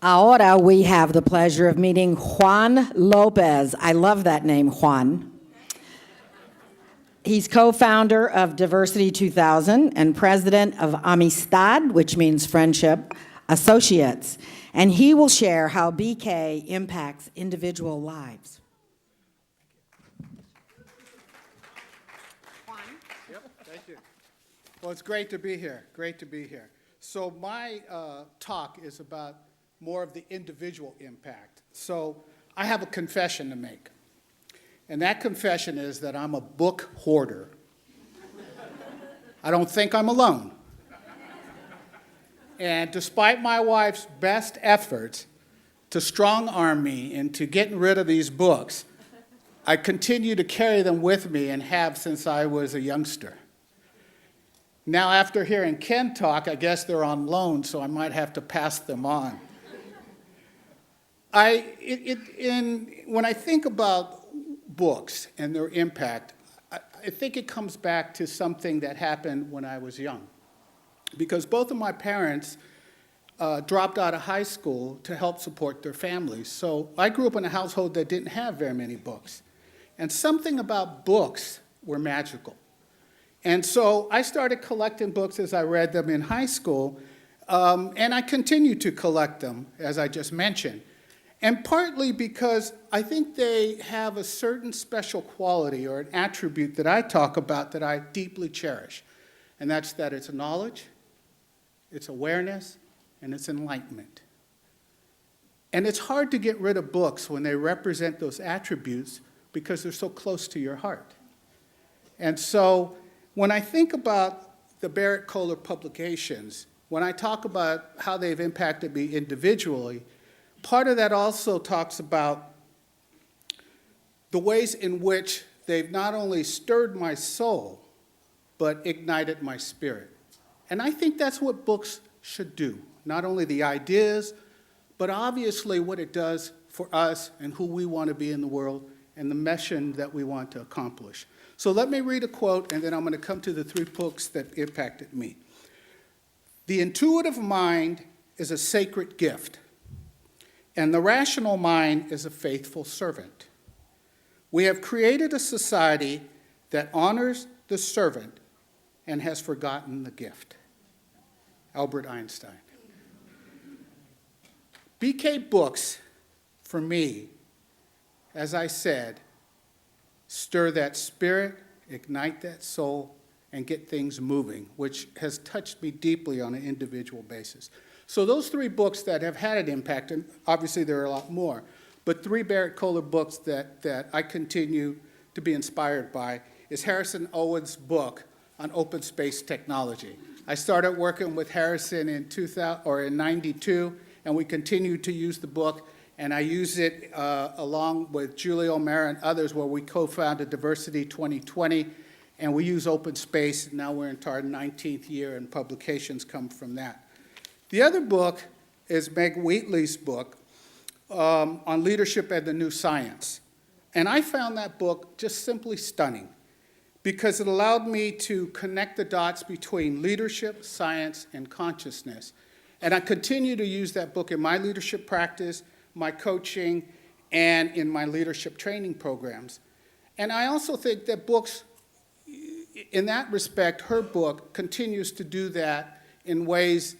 Ahora we have the pleasure of meeting Juan Lopez. I love that name, Juan. He's co-founder of Diversity 2000 and president of Amistad, which means friendship, associates. And he will share how BK impacts individual lives. Yep, thank you. Well, it's great to be here. Great to be here. So my talk is about more of the individual impact. So I have a confession to make. And that confession is that I'm a book hoarder. I don't think I'm alone. And despite my wife's best efforts to strong-arm me into getting rid of these books, I continue to carry them with me and have since I was a youngster. Now, after hearing Ken talk, I guess they're on loan, so I might have to pass them on. When I think about books and their impact, I think it comes back to something that happened when I was young. Because both of my parents dropped out of high school to help support their families. So I grew up in a household that didn't have very many books. And something about books were magical. And so I started collecting books as I read them in high school, and I continue to collect them, as I just mentioned. And partly because I think they have a certain special quality or an attribute that I talk about that I deeply cherish. And that's that it's knowledge, it's awareness, and it's enlightenment. And it's hard to get rid of books when they represent those attributes because they're so close to your heart. And so when I think about the Barrett-Kohler publications, when I talk about how they've impacted me individually, part of that also talks about the ways in which they've not only stirred my soul, but ignited my spirit. And I think that's what books should do, not only the ideas, but obviously what it does for us and who we want to be in the world and the mission that we want to accomplish. So let me read a quote, and then I'm going to come to the 3 books that impacted me. The intuitive mind is a sacred gift, and the rational mind is a faithful servant. We have created a society that honors the servant and has forgotten the gift. Albert Einstein. BK books, for me, as I said, stir that spirit, ignite that soul, and get things moving, which has touched me deeply on an individual basis. So those 3 books that have had an impact, and obviously there are a lot more, but 3 Barrett-Kohler books that I continue to be inspired by is Harrison Owen's book on open space technology. I started working with Harrison in 92, and we continue to use the book, and I use it along with Julie O'Mara and others where we co-founded Diversity 2020, and we use open space. Now we're into our 19th year, and publications come from that. The other book is Meg Wheatley's book on leadership and the new science. And I found that book just simply stunning because it allowed me to connect the dots between leadership, science, and consciousness. And I continue to use that book in my leadership practice, my coaching, and in my leadership training programs. And I also think that books, in that respect, her book continues to do that in ways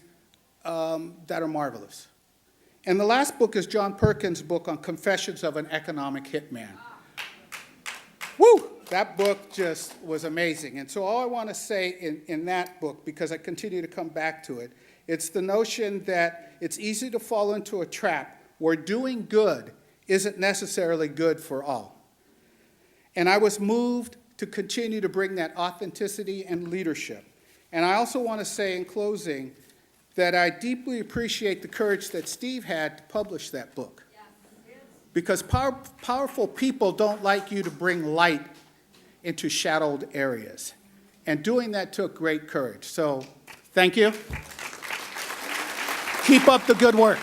that are marvelous. And the last book is John Perkins' book on Confessions of an Economic Hitman. Woo! That book just was amazing. And so all I want to say in that book, because I continue to come back to it, it's the notion that it's easy to fall into a trap where doing good isn't necessarily good for all. And I was moved to continue to bring that authenticity and leadership. And I also want to say in closing that I deeply appreciate the courage that Steve had to publish that book. Because powerful people don't like you to bring light into shadowed areas. And doing that took great courage. So thank you. Keep up the good work.